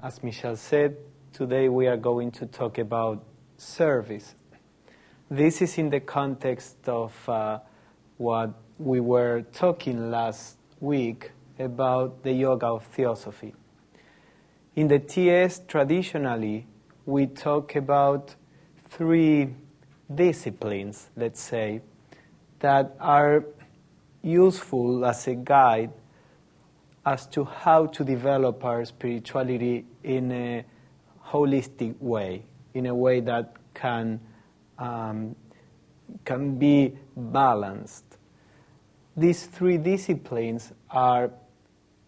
As Michelle said, today we are going to talk about service. This is in the context of what we were talking last week about the yoga of theosophy. In the TS, traditionally, we talk about three disciplines, let's say, that are useful as a guide as to how to develop our spirituality in a holistic way, in a way that can be balanced. These three disciplines are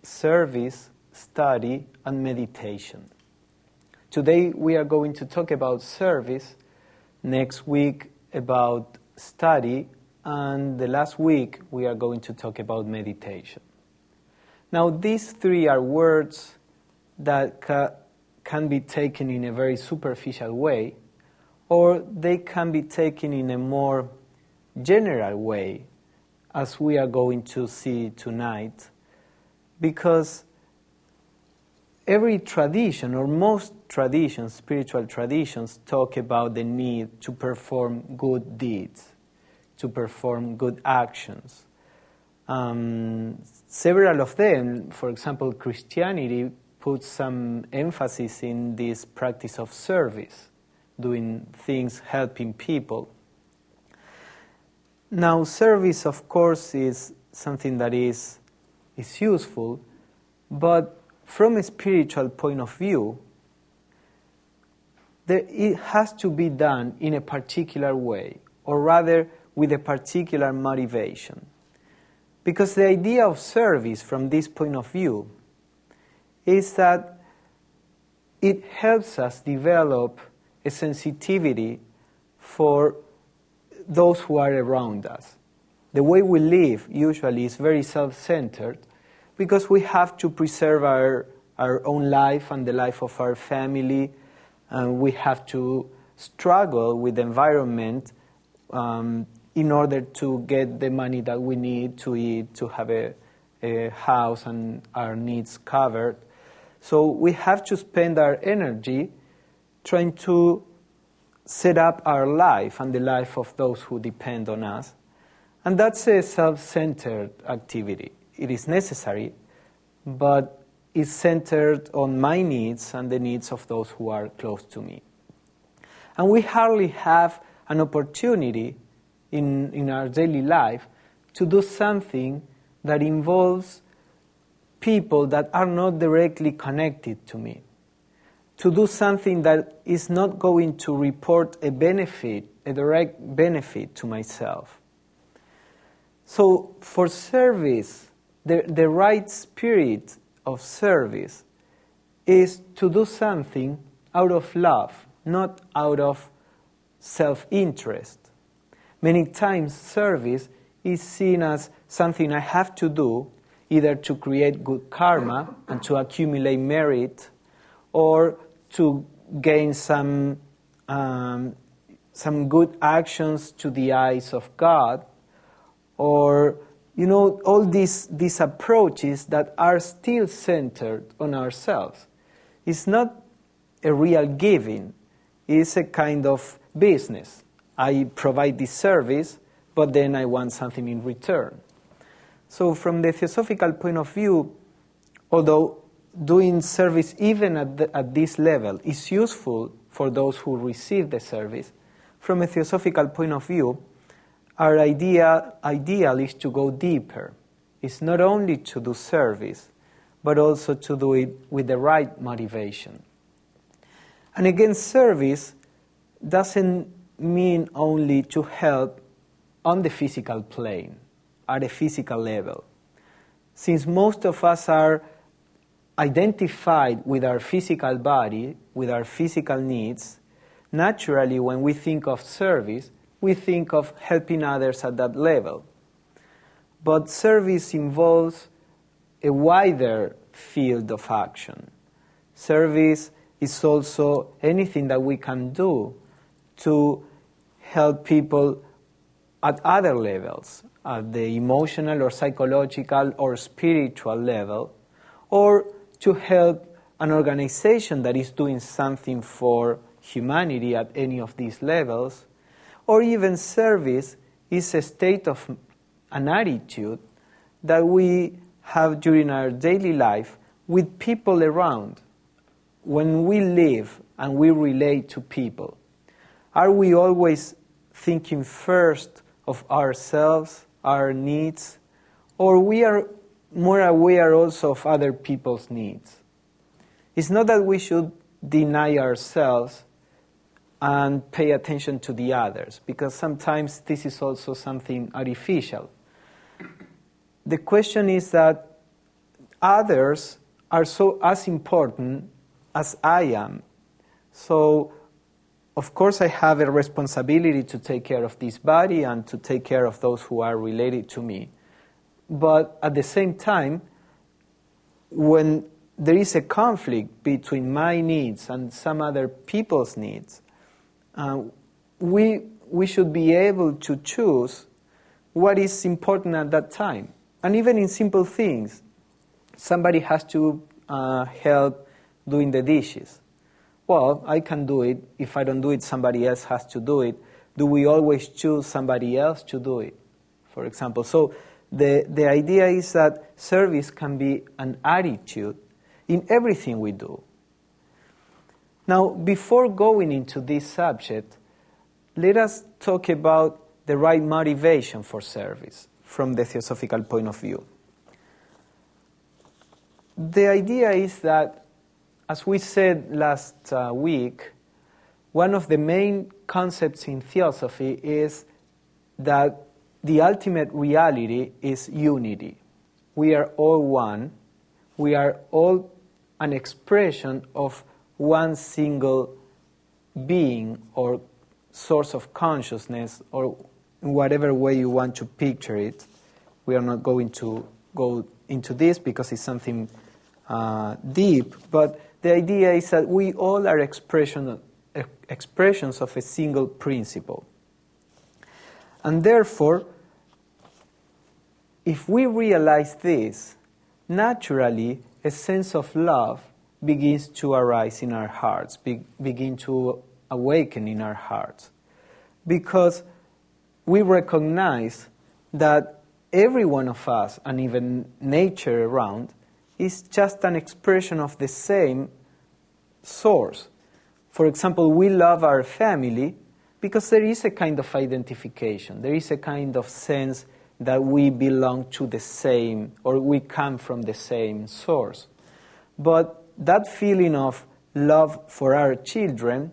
service, study, and meditation. Today we are going to talk about service, next week about study, and the last week we are going to talk about meditation. Now these three are words that can be taken in a very superficial way, or they can be taken in a more general way, as we are going to see tonight, because every tradition, or most traditions, spiritual traditions, talk about the need to perform good deeds, to perform good actions. Several of them, for example, Christianity, puts some emphasis in this practice of service, doing things, helping people. Now, service, of course, is something that is useful, but from a spiritual point of view, it has to be done in a particular way, or rather with a particular motivation. Because the idea of service from this point of view is that it helps us develop a sensitivity for those who are around us. The way we live usually is very self-centered because we have to preserve our own life and the life of our family, and we have to struggle with the environment in order to get the money that we need to eat, to have a house and our needs covered. So we have to spend our energy trying to set up our life and the life of those who depend on us. And that's a self-centered activity. It is necessary, but it's centered on my needs and the needs of those who are close to me. And we hardly have an opportunity in our daily life to do something that involves people that are not directly connected to me, to do something that is not going to report a benefit, a direct benefit to myself. So for service, the right spirit of service is to do something out of love, not out of self-interest. Many times service is seen as something I have to do, either to create good karma and to accumulate merit, or to gain some good actions to the eyes of God, or all these approaches that are still centered on ourselves. It's not a real giving, it's a kind of business. I provide this service, but then I want something in return. So from the theosophical point of view, although doing service even at this level is useful for those who receive the service, from a theosophical point of view, our ideal is to go deeper. It's not only to do service, but also to do it with the right motivation. And again, service doesn't mean only to help on the physical plane, at a physical level. Since most of us are identified with our physical body, with our physical needs, naturally when we think of service, we think of helping others at that level. But service involves a wider field of action. Service is also anything that we can do to help people at other levels, at the emotional or psychological or spiritual level, or to help an organization that is doing something for humanity at any of these levels, or even service is a state of an attitude that we have during our daily life with people around. When we live and we relate to people, are we always thinking first of ourselves, our needs, or we are more aware also of other people's needs? It's not that we should deny ourselves and pay attention to the others, because sometimes this is also something artificial. The question is that others are so as important as I am. So, of course, I have a responsibility to take care of this body and to take care of those who are related to me. But at the same time, when there is a conflict between my needs and some other people's needs, we should be able to choose what is important at that time. And even in simple things, somebody has to help doing the dishes. Well, I can do it. If I don't do it, somebody else has to do it. Do we always choose somebody else to do it, for example? So the idea is that service can be an attitude in everything we do. Now, before going into this subject, let us talk about the right motivation for service from the theosophical point of view. The idea is that, as we said last week, one of the main concepts in theosophy is that the ultimate reality is unity. We are all one. We are all an expression of one single being or source of consciousness, or in whatever way you want to picture it. We are not going to go into this because it's something deep, but the idea is that we all are expressions of a single principle. And therefore, if we realize this, naturally a sense of love begins to arise in our hearts, begin to awaken in our hearts. Because we recognize that every one of us, and even nature around, is just an expression of the same source. For example, we love our family because there is a kind of identification. There is a kind of sense that we belong to the same, or we come from the same source. But that feeling of love for our children,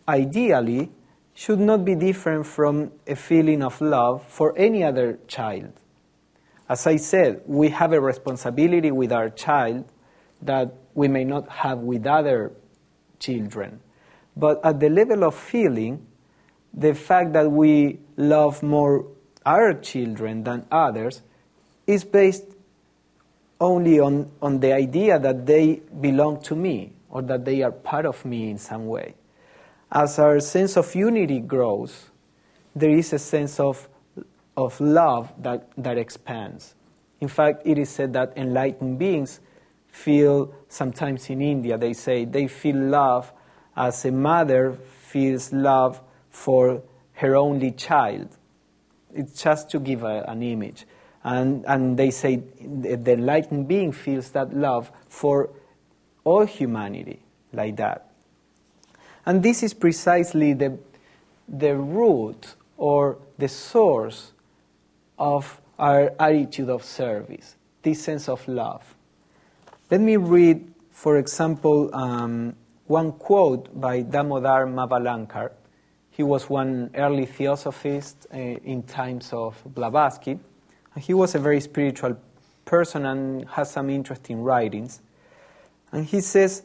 ideally, should not be different from a feeling of love for any other child. As I said, we have a responsibility with our child that we may not have with other children. But at the level of feeling, the fact that we love more our children than others is based only on the idea that they belong to me, or that they are part of me in some way. As our sense of unity grows, there is a sense of love that expands. In fact, it is said that enlightened beings feel, sometimes in India, they say they feel love as a mother feels love for her only child. It's just to give an image. And they say the enlightened being feels that love for all humanity, like that. And this is precisely the root or the source of our attitude of service, this sense of love. Let me read, for example, one quote by Damodar Mavalankar. He was one early theosophist in times of Blavatsky. He was a very spiritual person and has some interesting writings. And he says,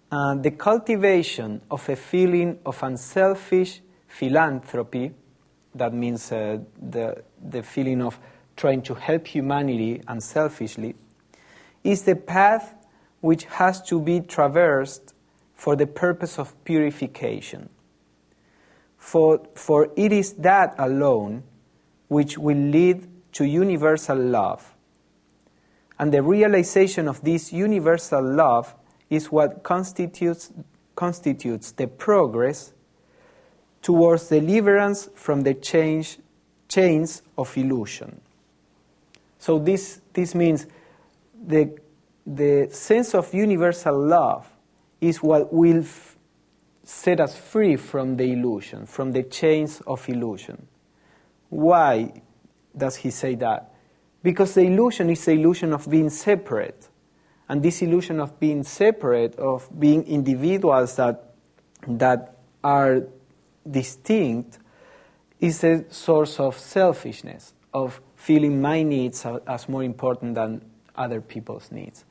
the cultivation of a feeling of unselfish philanthropy, that means the feeling of trying to help humanity unselfishly, is the path which has to be traversed for the purpose of purification. For it is that alone which will lead to universal love. And the realization of this universal love is what constitutes the progress towards deliverance from the chains of illusion. So this means the sense of universal love is what will set us free from the illusion, from the chains of illusion. Why does he say that? Because the illusion is the illusion of being separate. And this illusion of being separate, of being individuals that are distinct, is a source of selfishness, of feeling my needs as more important than other people's needs.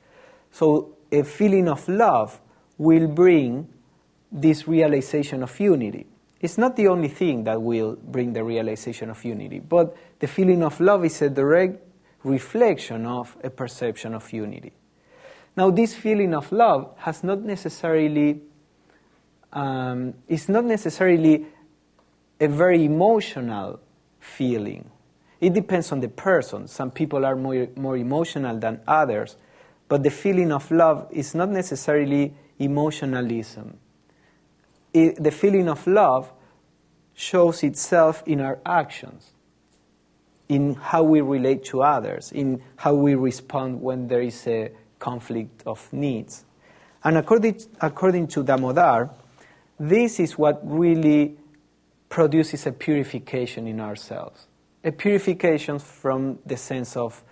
So a feeling of love will bring this realization of unity. It's not the only thing that will bring the realization of unity, but the feeling of love is a direct reflection of a perception of unity. Now, this feeling of love is not necessarily a very emotional feeling. It depends on the person. Some people are more emotional than others, but the feeling of love is not necessarily emotionalism. The feeling of love shows itself in our actions, in how we relate to others, in how we respond when there is a conflict of needs. And according to Damodar, this is what really produces a purification in ourselves. A purification from the sense of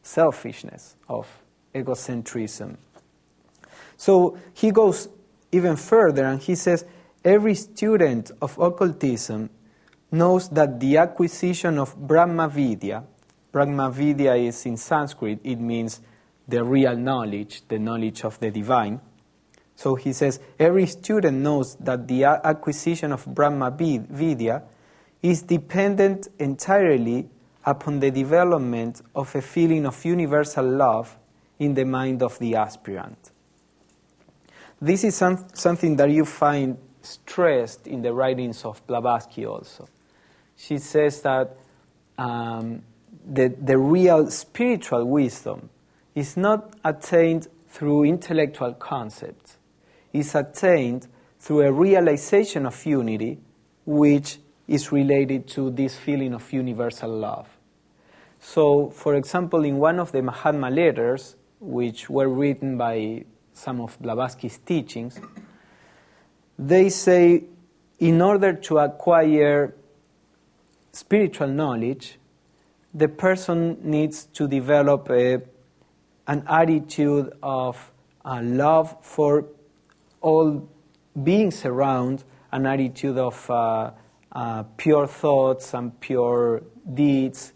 selfishness, of egocentrism. So he goes even further and he says, every student of occultism knows that the acquisition of Brahma Vidya is in Sanskrit, it means the real knowledge, the knowledge of the divine. So he says, every student knows that the acquisition of Brahma Vidya is dependent entirely upon the development of a feeling of universal love in the mind of the aspirant. This is something that you find stressed in the writings of Blavatsky also. She says that the real spiritual wisdom is not attained through intellectual concepts. It's attained through a realization of unity, which is related to this feeling of universal love. So, for example, in one of the Mahatma letters, which were written by some of Blavatsky's teachings, they say, in order to acquire spiritual knowledge, the person needs to develop an attitude of love for all beings around, an attitude of pure thoughts and pure deeds,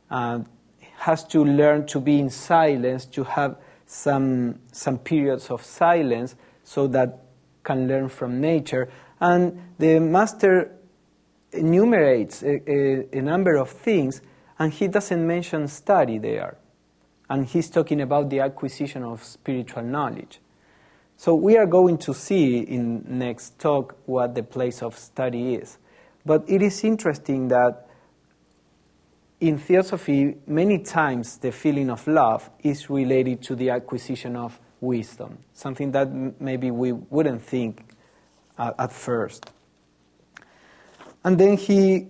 has to learn to be in silence, to have some periods of silence so that can learn from nature. And the master enumerates a number of things, and he doesn't mention study there. And he's talking about the acquisition of spiritual knowledge. So we are going to see in next talk what the place of study is. But it is interesting that in Theosophy, many times the feeling of love is related to the acquisition of wisdom, something that maybe we wouldn't think at first. And then he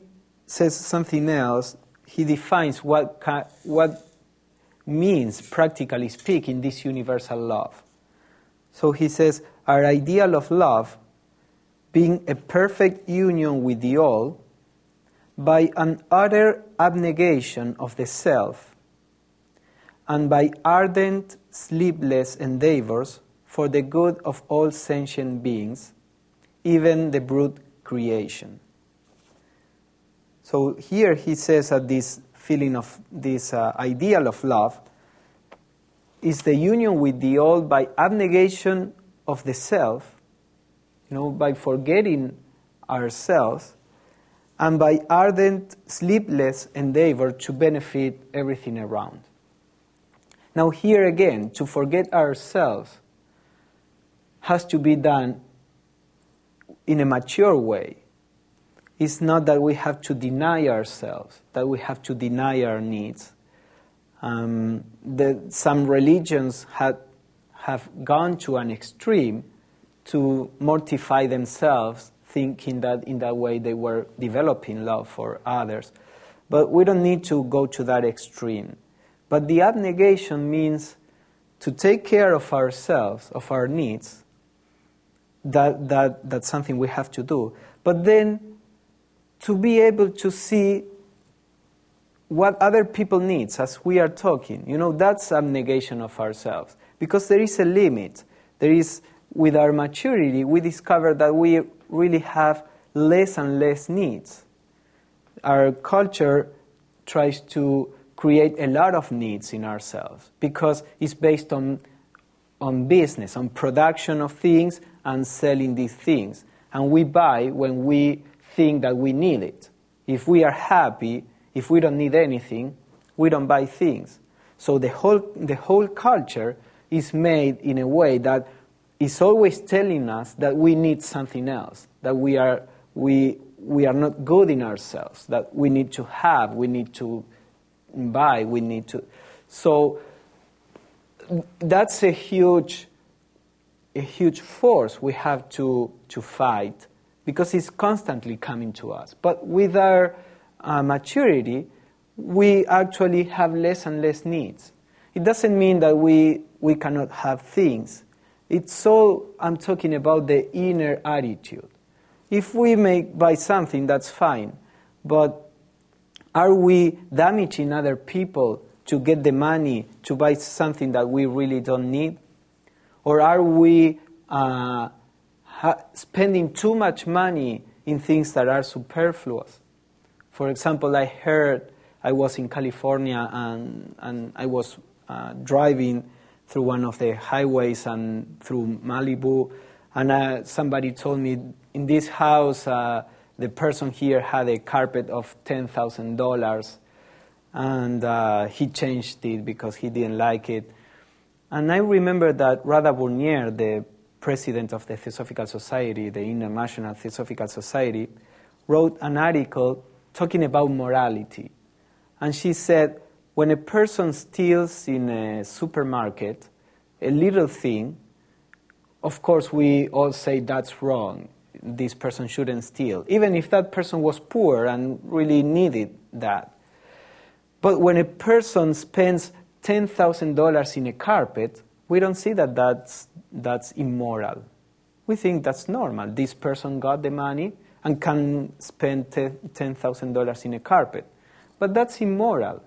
says something else. He defines what means, practically speaking, this universal love. So he says, our ideal of love, being a perfect union with the all, by an utter abnegation of the self, and by ardent, sleepless endeavors for the good of all sentient beings, even the brute creation. So here he says that this feeling of this ideal of love is the union with the all by abnegation of the self, by forgetting ourselves, and by ardent, sleepless endeavor to benefit everything around. Now here again, to forget ourselves has to be done in a mature way. It's not that we have to deny ourselves, that we have to deny our needs. Some religions have gone to an extreme to mortify themselves, thinking that in that way they were developing love for others. But we don't need to go to that extreme. But the abnegation means to take care of ourselves, of our needs. That's something we have to do. But then to be able to see what other people need as we are talking. That's abnegation of ourselves. Because there is a limit. With our maturity, we discover that we really have less and less needs. Our culture tries to create a lot of needs in ourselves because it's based on business, on production of things and selling these things. And we buy when we think that we need it. If we are happy, if we don't need anything, we don't buy things. So the whole culture is made in a way that is always telling us that we need something else, that we are not good in ourselves, that we need to have, we need to buy, we need to. So that's a huge force we have to fight because it's constantly coming to us. But with our maturity, we actually have less and less needs. It doesn't mean that we cannot have things. I'm talking about the inner attitude. If we may buy something, that's fine. But are we damaging other people to get the money to buy something that we really don't need? Or are we spending too much money in things that are superfluous? For example, I was in California and I was driving through one of the highways and through Malibu, and somebody told me, in this house, the person here had a carpet of $10,000, and he changed it because he didn't like it. And I remember that Radha Burnier, the president of the Theosophical Society, the International Theosophical Society, wrote an article talking about morality. And she said, when a person steals in a supermarket, a little thing, of course we all say that's wrong. This person shouldn't steal, even if that person was poor and really needed that. But when a person spends $10,000 in a carpet, we don't see that that's immoral. We think that's normal. This person got the money and can spend $10,000 in a carpet. But that's immoral.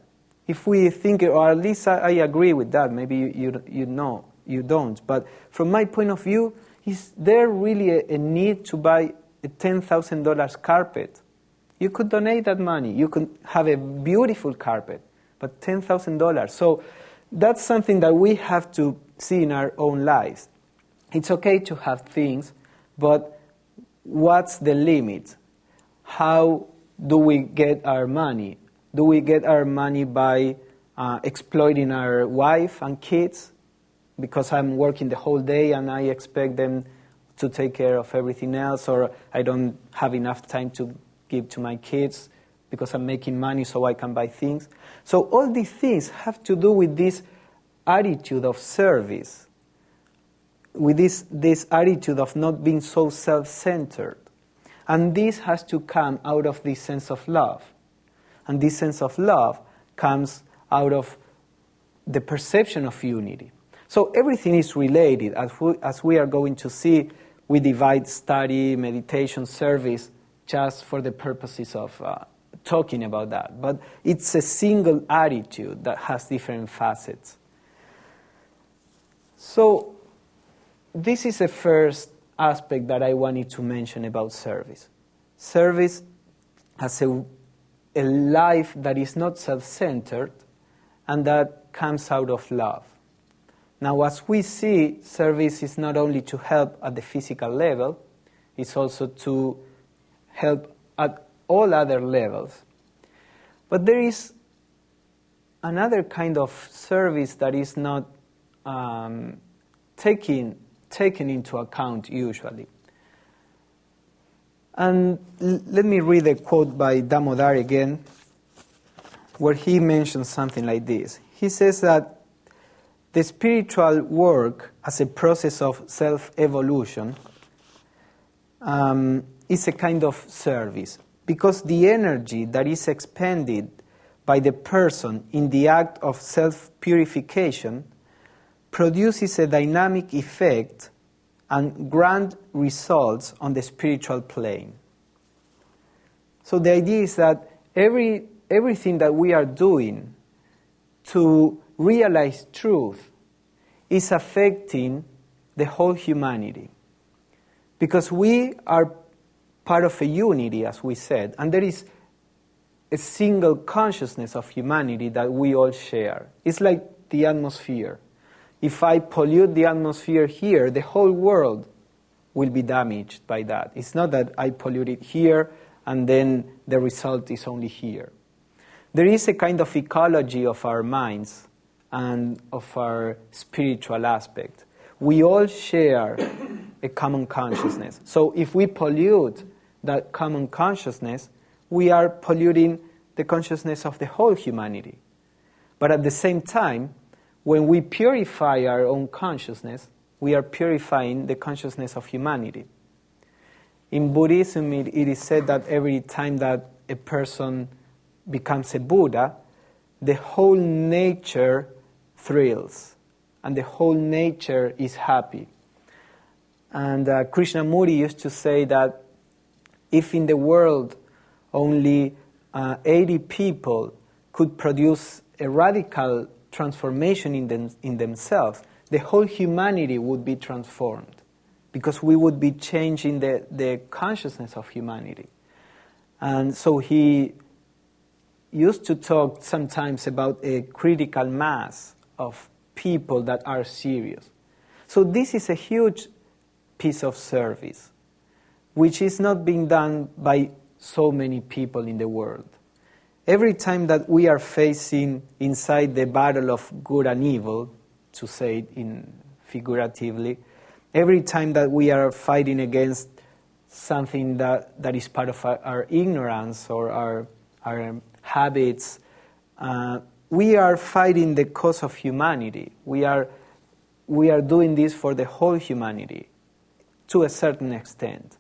If we think, or at least I agree with that, maybe you don't. But from my point of view, is there really a need to buy a $10,000 carpet? You could donate that money. You could have a beautiful carpet, but $10,000. So that's something that we have to see in our own lives. It's okay to have things, but what's the limit? How do we get our money? Do we get our money by exploiting our wife and kids? Because I'm working the whole day and I expect them to take care of everything else, or I don't have enough time to give to my kids because I'm making money so I can buy things. So all these things have to do with this attitude of service, with this attitude of not being so self-centered. And this has to come out of this sense of love. And this sense of love comes out of the perception of unity. So everything is related. As we are going to see, we divide study, meditation, service, just for the purposes of talking about that. But it's a single attitude that has different facets. So this is the first aspect that I wanted to mention about service. Service as a life that is not self-centered and that comes out of love. Now, as we see, service is not only to help at the physical level, it's also to help at all other levels. But there is another kind of service that is not taken into account usually. And let me read a quote by Damodar again, where he mentions something like this. he says that the spiritual work as a process of self-evolution is a kind of service, because the energy that is expended by the person in the act of self-purification produces a dynamic effect and grand results on the spiritual plane. So the idea is that everything that we are doing to realize truth is affecting the whole humanity. Because we are part of a unity, as we said, and there is a single consciousness of humanity that we all share. It's like the atmosphere. If I pollute the atmosphere here, the whole world will be damaged by that. It's not that I pollute it here and then the result is only here. There is a kind of ecology of our minds and of our spiritual aspect. We all share a common consciousness. So if we pollute that common consciousness, we are polluting the consciousness of the whole humanity. But at the same time, when we purify our own consciousness, we are purifying the consciousness of humanity. In Buddhism, it is said that every time that a person becomes a Buddha, the whole nature thrills, and the whole nature is happy. And Krishnamurti used to say that if in the world only 80 people could produce a radical transformation in themselves, the whole humanity would be transformed, because we would be changing the consciousness of humanity. And so he used to talk sometimes about a critical mass of people that are serious. So this is a huge piece of service, which is not being done by so many people in the world. Every time that we are facing inside the battle of good and evil, to say it in figuratively, every time that we are fighting against something that is part of our ignorance or our habits, we are fighting the cause of humanity. We are doing this for the whole humanity, to a certain extent.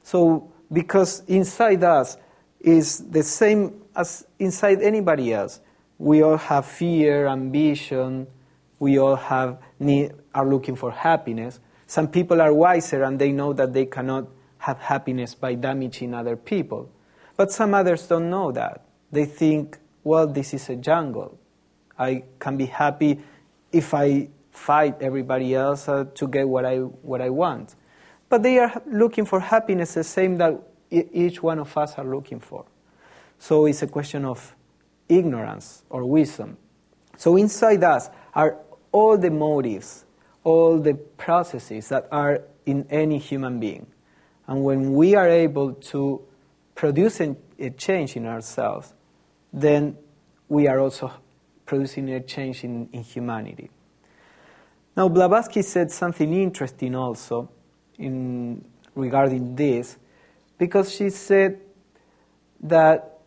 So, because inside us is the same as inside anybody else. We all have fear, ambition, we all are looking for happiness. Some people are wiser and they know that they cannot have happiness by damaging other people. But some others don't know that. They think, well, this is a jungle. I can be happy if I fight everybody else to get what I want. But they are looking for happiness the same that each one of us are looking for. So it's a question of ignorance or wisdom. So inside us are all the motives, all the processes that are in any human being. And when we are able to produce a change in ourselves, then we are also producing a change in humanity. Now, Blavatsky said something interesting also regarding this, because she said that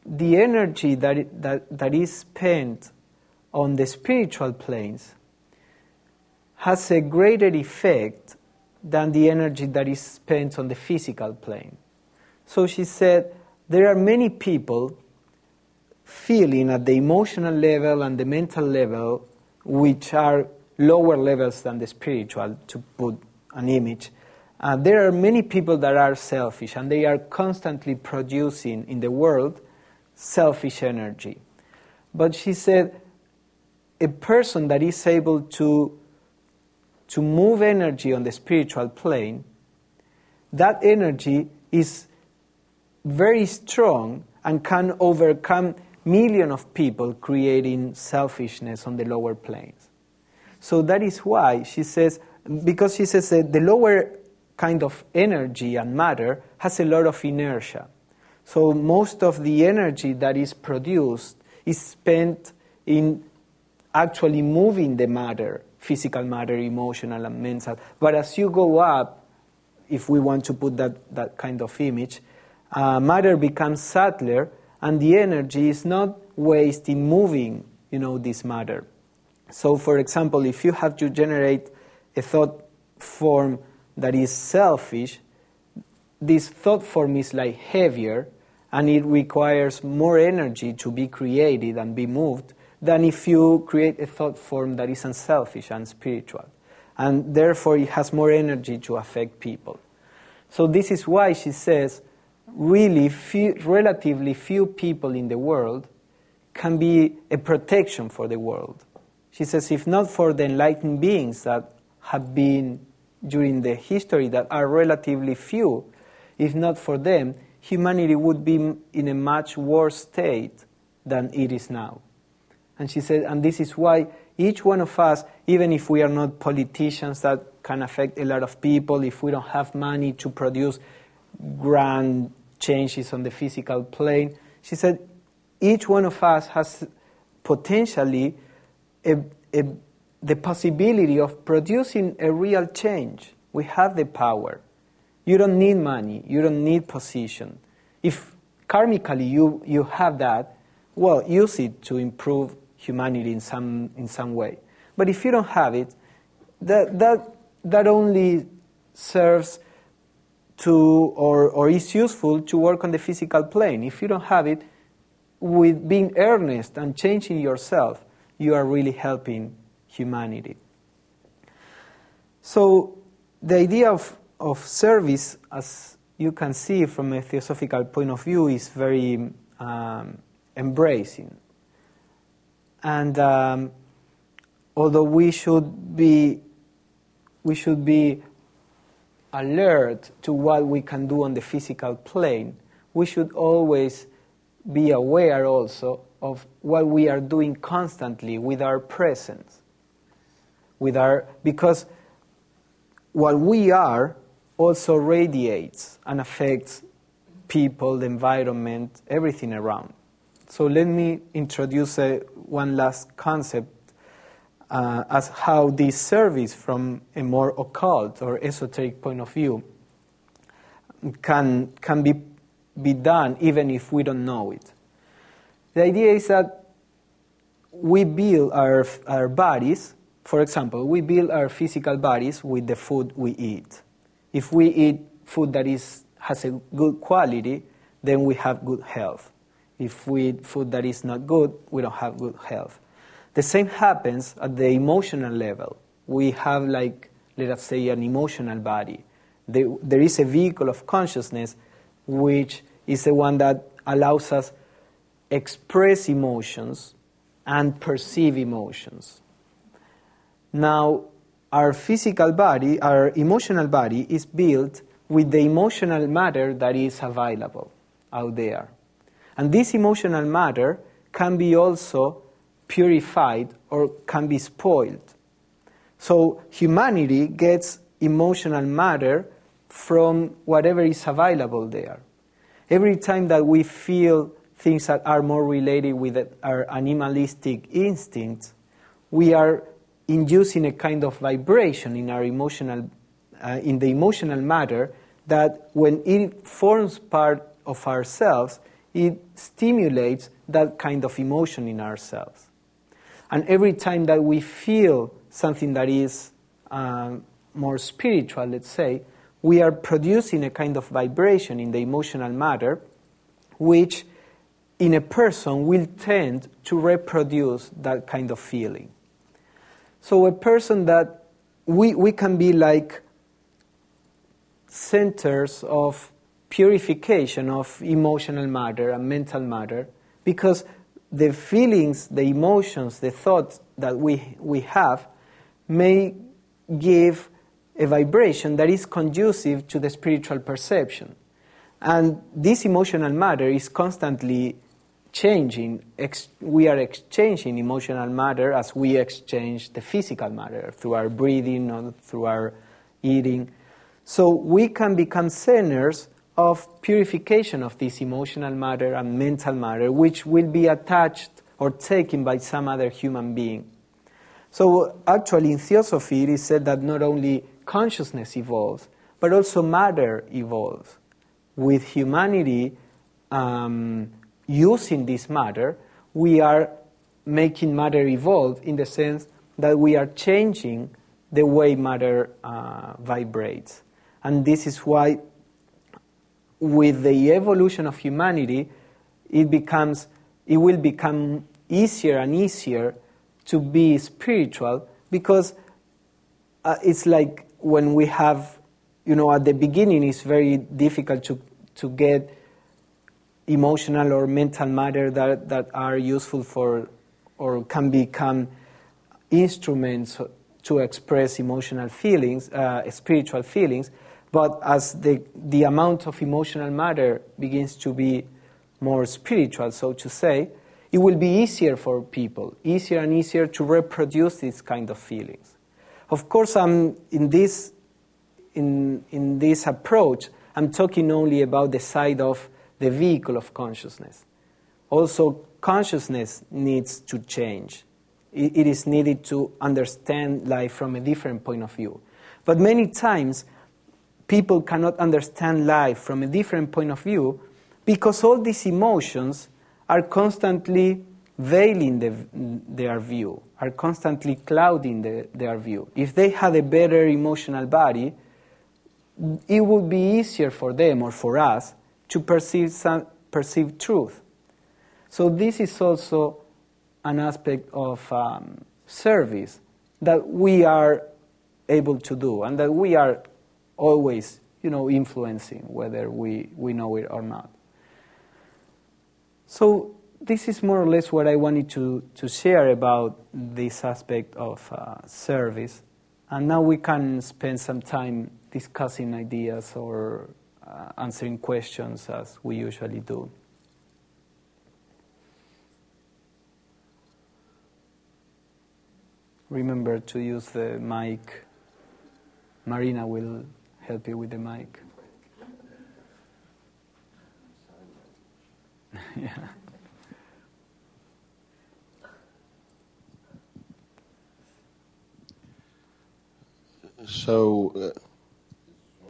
the energy that is spent on the spiritual planes has a greater effect than the energy that is spent on the physical plane. So she said there are many people feeling at the emotional level and the mental level, which are lower levels than the spiritual, to put an image. There are many people that are selfish, and they are constantly producing in the world selfish energy. But she said a person that is able to move energy on the spiritual plane, that energy is very strong and can overcome millions of people creating selfishness on the lower planes. So that is why she says, because she says that the lower kind of energy and matter has a lot of inertia. So most of the energy that is produced is spent in actually moving the matter, physical matter, emotional and mental. But as you go up, if we want to put that kind of image, matter becomes subtler, and the energy is not wasted in moving this matter. So, for example, if you have to generate a thought form that is selfish, this thought form is like heavier, and it requires more energy to be created and be moved than if you create a thought form that is unselfish and spiritual. And therefore it has more energy to affect people. So this is why she says, really relatively few people in the world can be a protection for the world. She says, if not for the enlightened beings that have been during the history that are relatively few, if not for them, humanity would be in a much worse state than it is now. And she said, and this is why each one of us, even if we are not politicians that can affect a lot of people, if we don't have money to produce grand changes on the physical plane, she said, each one of us has potentially the possibility of producing a real change. We have the power. You don't need money. You don't need position. If karmically you have that, well, use it to improve humanity in some way. But if you don't have it, that only serves to or is useful to work on the physical plane. If you don't have it, with being earnest and changing yourself, you are really helping humanity. So the idea of service, as you can see from a theosophical point of view, is very embracing. And although we should be alert to what we can do on the physical plane, we should always be aware also of what we are doing constantly with our presence. Because what we are also radiates and affects people, the environment, everything around. So let me introduce one last concept as how this service from a more occult or esoteric point of view can be done even if we don't know it. The idea is that we build our bodies. For example, we build our physical bodies with the food we eat. If we eat food that has a good quality, then we have good health. If we eat food that is not good, we don't have good health. The same happens at the emotional level. We have, let us say, an emotional body. There is a vehicle of consciousness which is the one that allows us express emotions and perceive emotions. Now, our physical body, our emotional body, is built with the emotional matter that is available out there. And this emotional matter can be also purified or can be spoiled. So humanity gets emotional matter from whatever is available there. Every time that we feel things that are more related with our animalistic instincts, we are inducing a kind of vibration in our emotional, in the emotional matter that when it forms part of ourselves, it stimulates that kind of emotion in ourselves. And every time that we feel something that is more spiritual, let's say, we are producing a kind of vibration in the emotional matter, which in a person will tend to reproduce that kind of feeling. So a person that we can be like centers of purification of emotional matter and mental matter, because the feelings, the emotions, the thoughts that we have may give a vibration that is conducive to the spiritual perception. And this emotional matter is constantly changing. We are exchanging emotional matter as we exchange the physical matter through our breathing or through our eating. So we can become centers of purification of this emotional matter and mental matter, which will be attached or taken by some other human being. So actually in Theosophy it is said that not only consciousness evolves, but also matter evolves. With humanity using this matter, we are making matter evolve in the sense that we are changing the way matter vibrates. And this is why with the evolution of humanity, it will become easier and easier to be spiritual, because it's like when we have, at the beginning it's very difficult to get emotional or mental matter that are useful for or can become instruments to express emotional feelings, spiritual feelings. But as the amount of emotional matter begins to be more spiritual, so to say, it will be easier for people, easier and easier to reproduce these kind of feelings. Of course, in this approach, I'm talking only about the side of the vehicle of consciousness. Also, consciousness needs to change. It is needed to understand life from a different point of view. But many times, people cannot understand life from a different point of view because all these emotions are constantly veiling their view, are constantly clouding their view. If they had a better emotional body, it would be easier for them or for us to perceive truth. So this is also an aspect of service that we are able to do and that we are always, influencing, whether we know it or not. So this is more or less what I wanted to share about this aspect of service. And now we can spend some time discussing ideas or answering questions as we usually do. Remember to use the mic. Marina will help you with the mic. Yeah. So,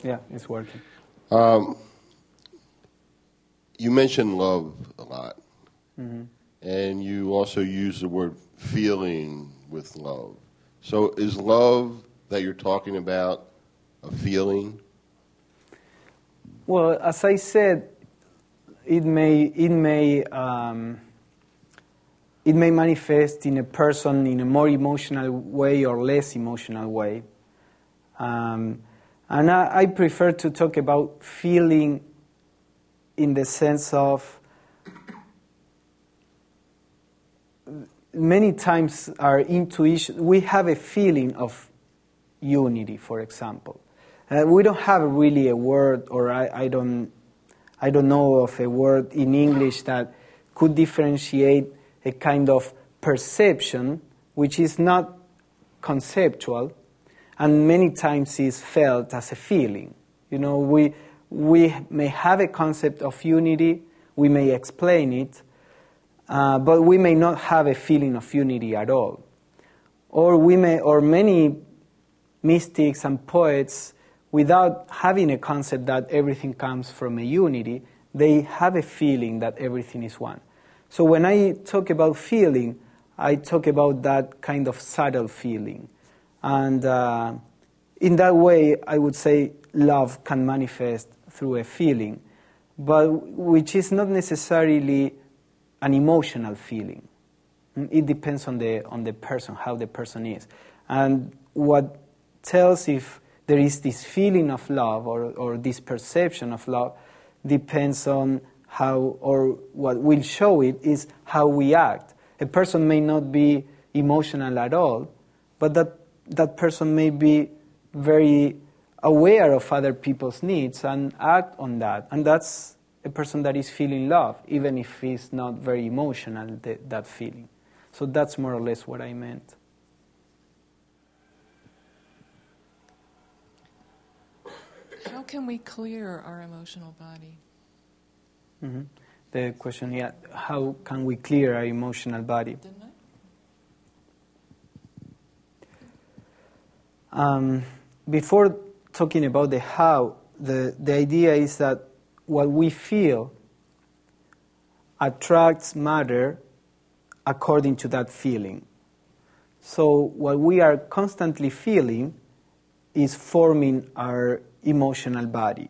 yeah, it's working. You mentioned love a lot, Mm-hmm. and you also use the word feeling with love. So is love that you're talking about a feeling? Well, as I said, it may manifest in a person in a more emotional way or less emotional way. And I prefer to talk about feeling in the sense of many times our intuition, we have a feeling of unity, for example. We don't have really a word, or I don't know of a word in English that could differentiate a kind of perception which is not conceptual and many times is felt as a feeling. We may have a concept of unity, we may explain it, but we may not have a feeling of unity at all. Or many mystics and poets, without having a concept that everything comes from a unity, they have a feeling that everything is one. So when I talk about feeling, I talk about that kind of subtle feeling. And in that way, I would say love can manifest through a feeling, but which is not necessarily an emotional feeling. It depends on the person, how the person is. And what tells if there is this feeling of love or this perception of love depends on how, or what will show it is how we act. A person may not be emotional at all, but that person may be very aware of other people's needs and act on that. And that's a person that is feeling love, even if he's not very emotional, that feeling. So that's more or less what I meant. How can we clear our emotional body? Mm-hmm. The question, yeah, how can we clear our emotional body? Didn't I? Before talking about the how, the idea is that what we feel attracts matter according to that feeling. So what we are constantly feeling is forming our emotional body,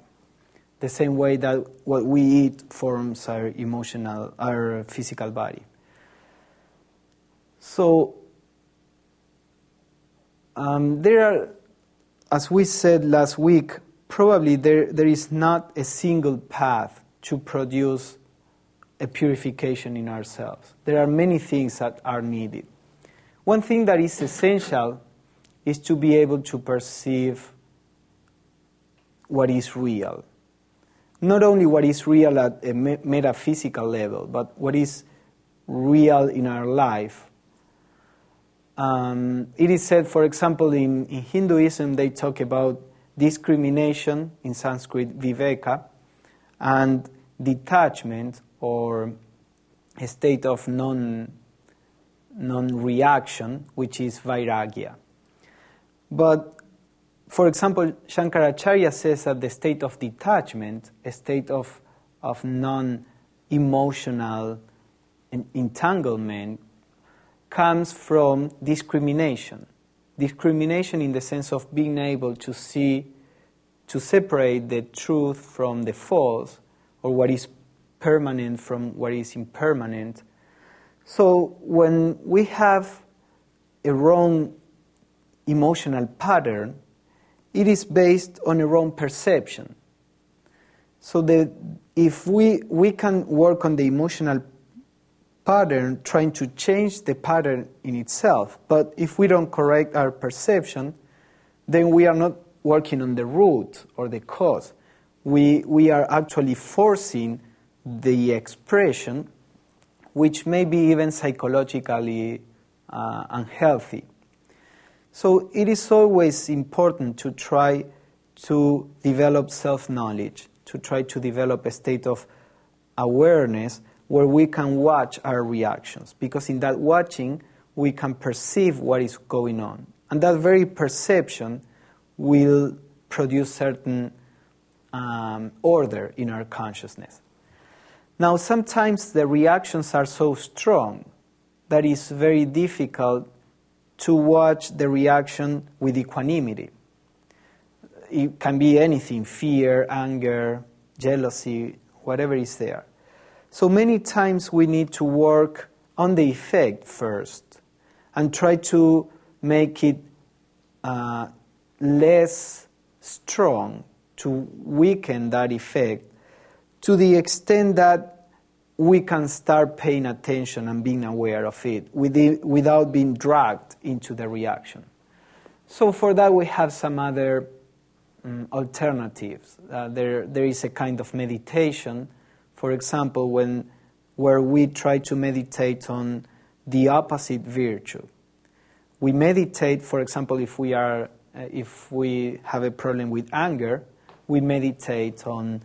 the same way that what we eat forms our physical body. So there are, as we said last week, probably there is not a single path to produce a purification in ourselves. There are many things that are needed. One thing that is essential is to be able to perceive what is real. Not only what is real at a metaphysical level, but what is real in our life. It is said, for example, in Hinduism, they talk about discrimination, in Sanskrit, viveka, and detachment, or a state of non-reaction, which is vairagya. But, for example, Shankaracharya says that the state of detachment, a state of non-emotional entanglement, comes from discrimination. Discrimination in the sense of being able to separate the truth from the false, or what is permanent from what is impermanent. So when we have a wrong emotional pattern, it is based on a wrong perception. So if we can work on the emotional pattern, trying to change the pattern in itself, but if we don't correct our perception, then we are not working on the root or the cause. We are actually forcing the expression, which may be even psychologically unhealthy. So it is always important to try to develop self-knowledge, to try to develop a state of awareness where we can watch our reactions, because in that watching we can perceive what is going on. And that very perception will produce certain order in our consciousness. Now, sometimes the reactions are so strong that it's very difficult to watch the reaction with equanimity. It can be anything: fear, anger, jealousy, whatever is there. So many times we need to work on the effect first and try to make it less strong, to weaken that effect to the extent that we can start paying attention and being aware of it without being dragged into the reaction. So for that we have some other alternatives. There is a kind of meditation, for example, where we try to meditate on the opposite virtue. We meditate, for example, if we have a problem with anger, we meditate on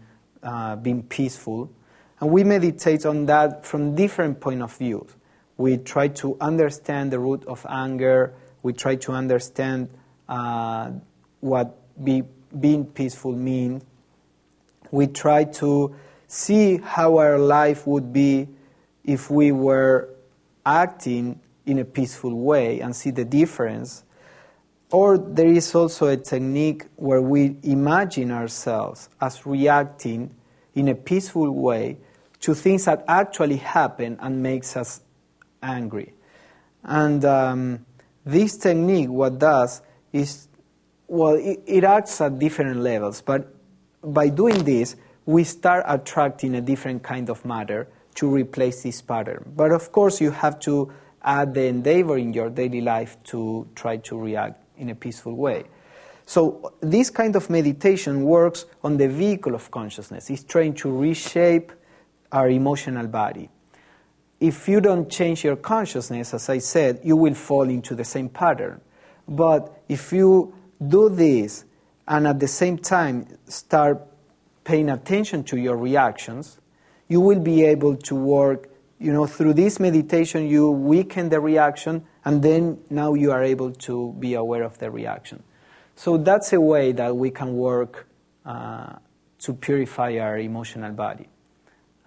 being peaceful, and we meditate on that from different point of views. We try to understand the root of anger. We try to understand what being peaceful means. We try to see how our life would be if we were acting in a peaceful way and see the difference. Or there is also a technique where we imagine ourselves as reacting in a peaceful way to things that actually happen and makes us angry. And this technique, what does is, well, it acts at different levels, but by doing this, we start attracting a different kind of matter to replace this pattern. But of course, you have to add the endeavor in your daily life to try to react in a peaceful way. So this kind of meditation works on the vehicle of consciousness. It's trying to reshape our emotional body. If you don't change your consciousness, as I said, you will fall into the same pattern. But if you do this and at the same time start paying attention to your reactions, you will be able to work, through this meditation you weaken the reaction, and then now you are able to be aware of the reaction. So that's a way that we can work to purify our emotional body.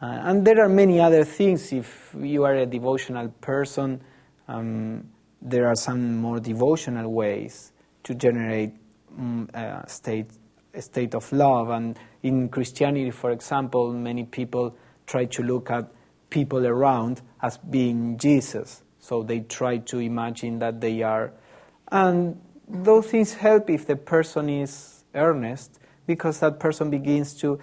And there are many other things. If you are a devotional person, there are some more devotional ways to generate a state of love. And in Christianity, for example, many people try to look at people around as being Jesus. So they try to imagine that they are. And those things help if the person is earnest, because that person begins to,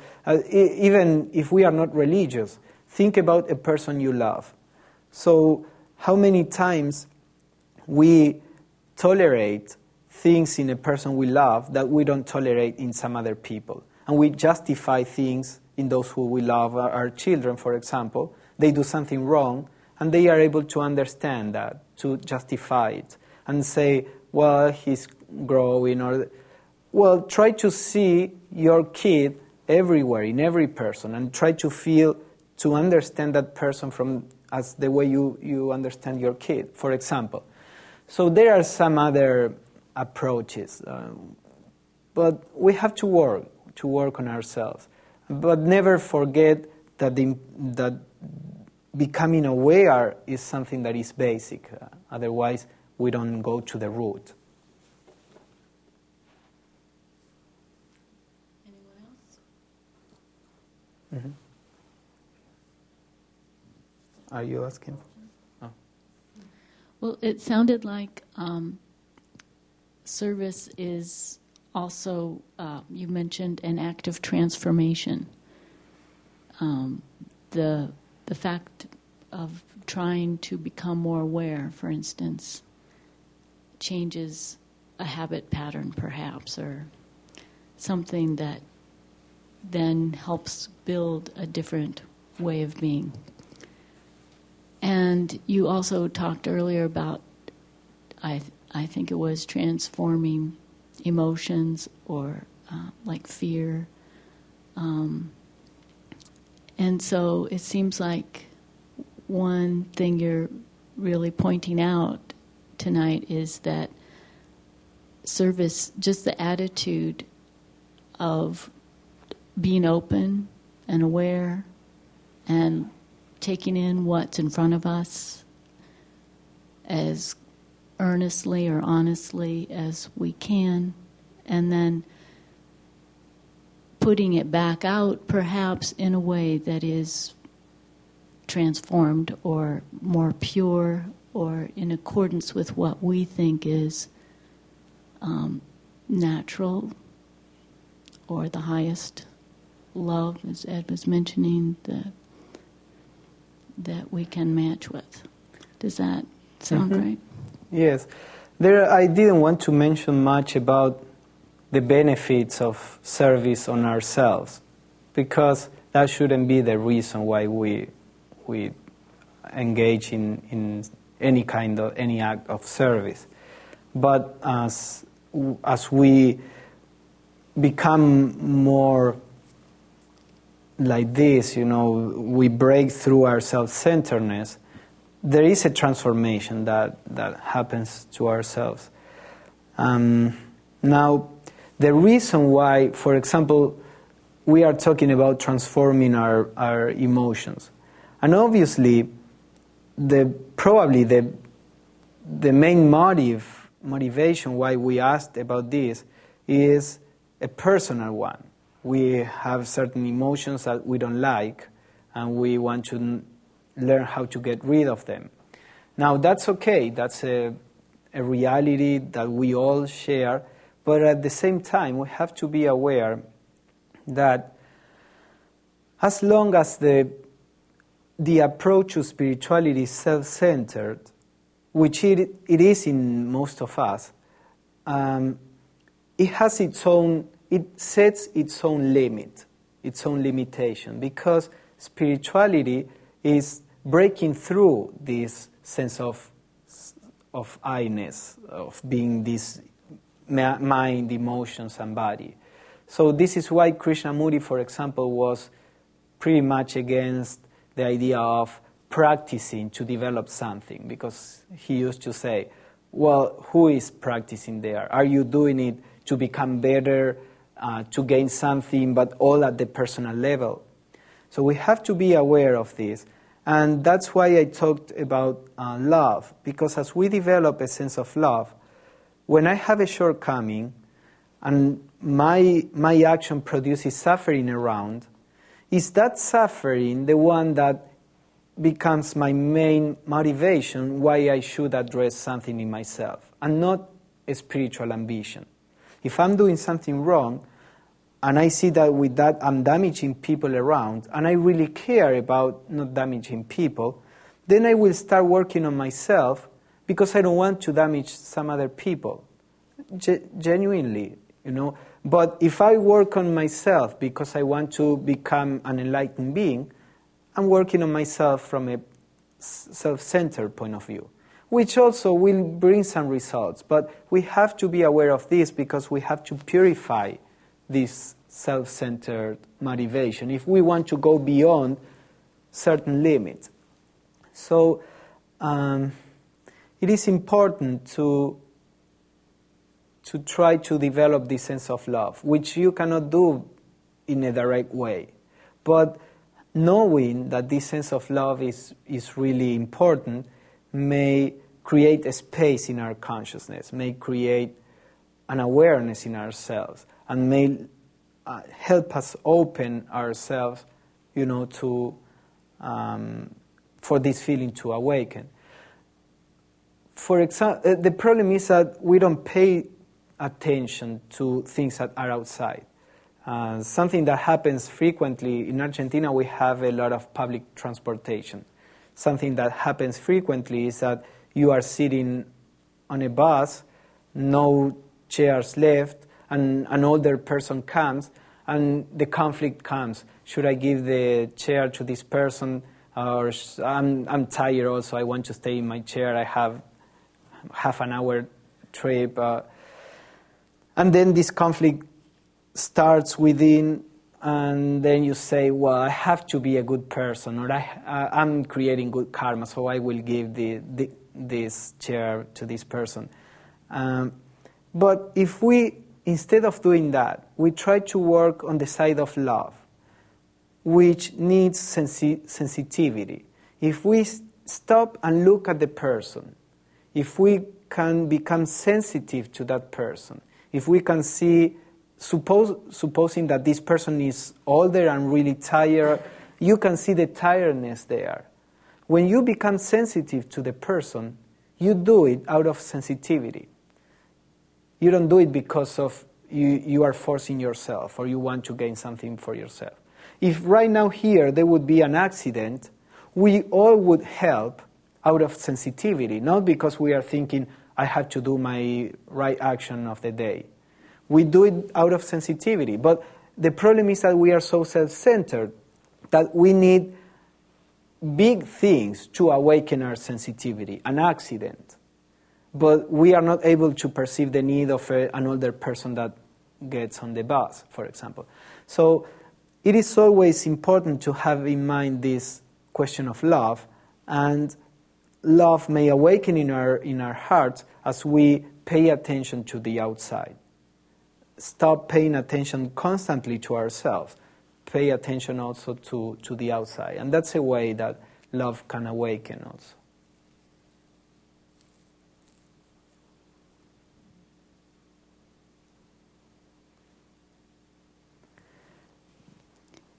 even if we are not religious, think about a person you love. So how many times we tolerate things in a person we love that we don't tolerate in some other people. And we justify things in those who we love. Our children, for example, they do something wrong, and they are able to understand that, to justify it, and say, well, he's growing, or, well, try to see your kid everywhere, in every person, and try to feel, to understand that person as the way you understand your kid, for example. So there are some other approaches, but we have to work on ourselves. But never forget that that becoming aware is something that is basic. Otherwise, we don't go to the root. Anyone else? Mm-hmm. Are you asking? Oh. Well, it sounded like service is also, you mentioned an act of transformation. The fact of trying to become more aware, for instance, changes a habit pattern perhaps, or something that then helps build a different way of being. And you also talked earlier about, I think it was transforming emotions, or like fear. And so it seems like one thing you're really pointing out tonight is that service, just the attitude of being open and aware and taking in what's in front of us as earnestly or honestly as we can, and then putting it back out perhaps in a way that is transformed or more pure, or in accordance with what we think is natural, or the highest love, as Ed was mentioning, that we can match with. Does that sound right? Yes. I didn't want to mention much about the benefits of service on ourselves, because that shouldn't be the reason why we engage in any act of service. But as we become more like this, we break through our self-centeredness, there is a transformation that happens to ourselves. Now, the reason why, for example, we are talking about transforming our emotions, and obviously, probably the main motivation why we asked about this is a personal one. We have certain emotions that we don't like, and we want to learn how to get rid of them. Now, that's okay. That's a reality that we all share. But at the same time, we have to be aware that as long as the approach to spirituality is self-centered, which it is in most of us, it sets its own limit, its own limitation, because spirituality is breaking through this sense of I-ness, of being this mind, emotions, and body. So this is why Krishnamurti, for example, was pretty much against the idea of practicing to develop something, because he used to say, well, who is practicing there? Are you doing it to become better, to gain something, but all at the personal level? So we have to be aware of this. And that's why I talked about love, because as we develop a sense of love, when I have a shortcoming and my action produces suffering around, is that suffering the one that becomes my main motivation why I should address something in myself, and not a spiritual ambition? If I'm doing something wrong, and I see that with that I'm damaging people around, and I really care about not damaging people, then I will start working on myself because I don't want to damage some other people. Genuinely, you know. But if I work on myself because I want to become an enlightened being, I'm working on myself from a self-centered point of view, which also will bring some results. But we have to be aware of this because we have to purify this self-centered motivation if we want to go beyond certain limits. So it is important to try to develop this sense of love, which you cannot do in a direct way. But knowing that this sense of love is really important may create a space in our consciousness, may create an awareness in ourselves, and may help us open ourselves, you know, to for this feeling to awaken. For example, the problem is that we don't pay attention to things that are outside. Something that happens frequently in Argentina, we have a lot of public transportation. Something that happens frequently is that you are sitting on a bus, no chairs left, and an older person comes, and the conflict comes. Should I give the chair to this person? Or I'm tired also, I want to stay in my chair, I have half an hour trip. And then this conflict starts within, and then you say, well, I have to be a good person, or I'm creating good karma, so I will give this chair to this person. But if we, instead of doing that, we try to work on the side of love, which needs sensitivity. If we stop and look at the person, if we can become sensitive to that person, if we can see, supposing that this person is older and really tired, you can see the tiredness there. When you become sensitive to the person, you do it out of sensitivity. You don't do it because of you are forcing yourself or you want to gain something for yourself. If right now here there would be an accident, we all would help out of sensitivity, not because we are thinking, I have to do my right action of the day. We do it out of sensitivity. But the problem is that we are so self-centered that we need big things to awaken our sensitivity, an accident. But we are not able to perceive the need of an older person that gets on the bus, for example. So it is always important to have in mind this question of love, and love may awaken in our hearts as we pay attention to the outside. Stop paying attention constantly to ourselves. Pay attention also to the outside. And that's a way that love can awaken also.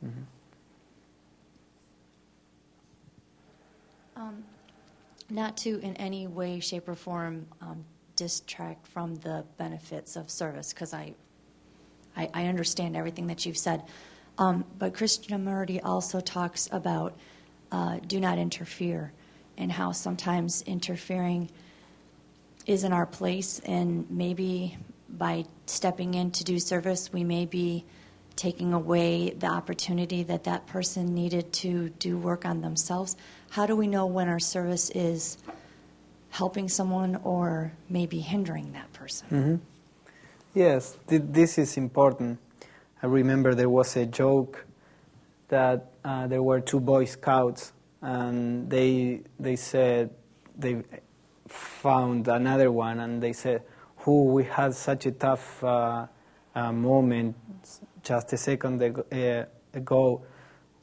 Mm-hmm. Not to in any way, shape, or form distract from the benefits of service, because I understand everything that you've said. But Krishnamurti also talks about do not interfere, and how sometimes interfering is in our place, and maybe by stepping in to do service, we may be taking away the opportunity that that person needed to do work on themselves. How do we know when our service is helping someone or maybe hindering that person? Mm-hmm. Yes, this is important. I remember there was a joke that there were two Boy Scouts, and they said they found another one, and they said, we had such a tough moment just a second ago.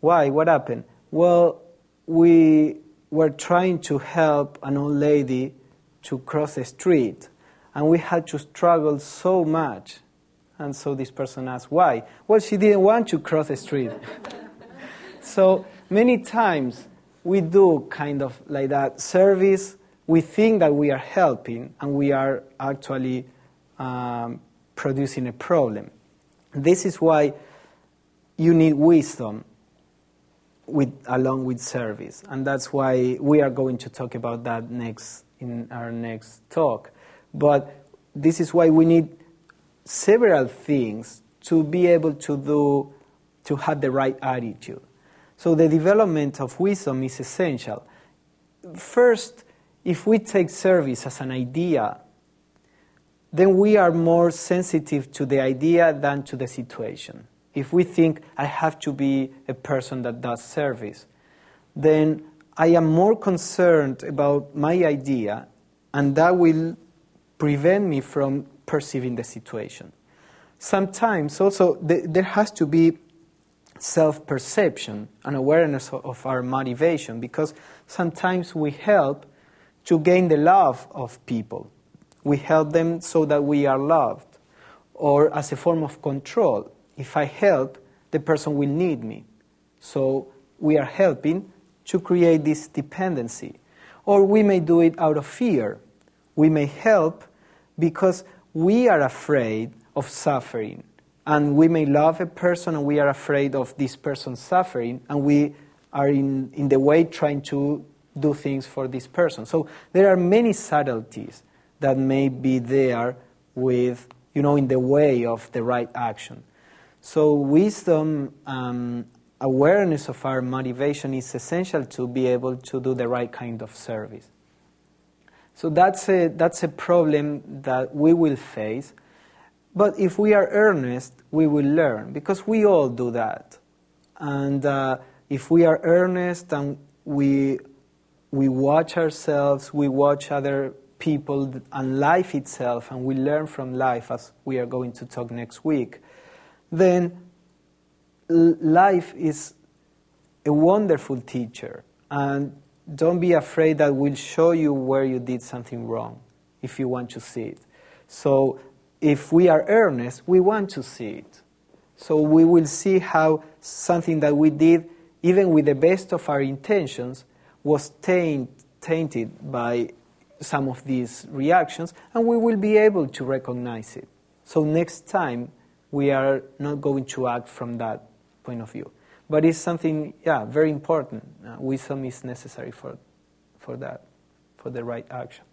Why? What happened? Well, we were trying to help an old lady to cross the street, and we had to struggle so much. And so this person asked, why? Well, she didn't want to cross the street. So many times we do kind of like that service. We think that we are helping, and we are actually producing a problem. This is why you need wisdom along with service. And that's why we are going to talk about that in our next talk. But this is why we need several things to be able to have the right attitude. So the development of wisdom is essential. First, if we take service as an idea, then we are more sensitive to the idea than to the situation. If we think, I have to be a person that does service, then I am more concerned about my idea, and that will prevent me from perceiving the situation. Sometimes also there has to be self-perception and awareness of our motivation, because sometimes we help to gain the love of people. We help them so that we are loved, or as a form of control. If I help, the person will need me. So we are helping to create this dependency. Or we may do it out of fear. We may help because we are afraid of suffering. And we may love a person and we are afraid of this person suffering, and we are in the way trying to do things for this person. So there are many subtleties that may be there with, in the way of the right action. So wisdom, awareness of our motivation is essential to be able to do the right kind of service. So that's a problem that we will face. But if we are earnest, we will learn, because we all do that. And if we are earnest and we watch ourselves, we watch other people and life itself, and we learn from life, as we are going to talk next week, then life is a wonderful teacher. And don't be afraid that we'll show you where you did something wrong if you want to see it. So if we are earnest, we want to see it. So we will see how something that we did, even with the best of our intentions, was tainted by some of these reactions, and we will be able to recognize it. So next time, we are not going to act from that point of view. But it's something, very important. Wisdom is necessary for that, for the right action.